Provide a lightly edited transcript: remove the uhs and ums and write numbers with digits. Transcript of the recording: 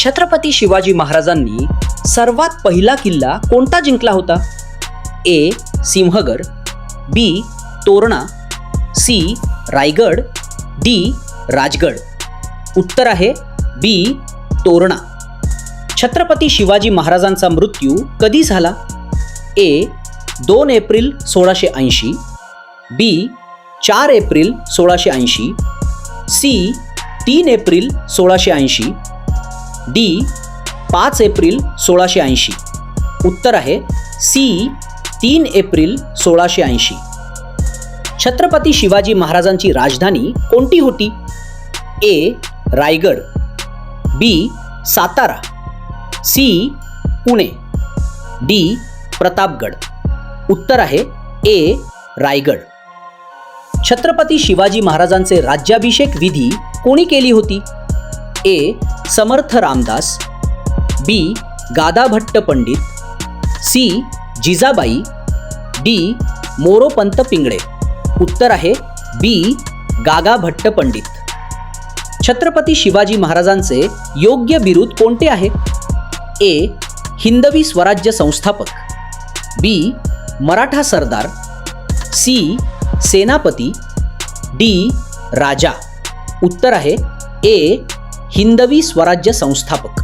छत्रपती शिवाजी महाराजांनी सर्वात पहिला किल्ला कोणता जिंकला होता? ए. सिंहगड, बी. तोरणा, सी. रायगड, डी. राजगड. उत्तर आहे बी. तोरणा. छत्रपती शिवाजी महाराजांचा मृत्यू कधी झाला? A. 2 April 1680, B. 4 April 1680, C. 3 April 1680, D. 5 April 1680. उत्तर आहे सी. 3 एप्रिल 1680. छत्रपती शिवाजी महाराजांची राजधानी कोणती होती? ए. रायगड, बी. सातारा, सी. पुणे, डी. प्रतापगड. उत्तर आहे ए. रायगड. छत्रपती शिवाजी महाराजांचे राज्याभिषेक विधी कोणी केली होती? ए. समर्थ रामदास, बी. गादाभट्ट पंडित, सी. जिजाबाई, डी. मोरोपंत पिंगळे. उत्तर आहे बी. गागाभट्ट पंडित. छत्रपती शिवाजी महाराजांचे योग्य बिरुद कोणते आहे? ए. हिंदवी स्वराज्य संस्थापक, बी. मराठा सरदार, सी. सेनापती, डी. राजा. उत्तर आहे ए. हिंदवी स्वराज्य संस्थापक.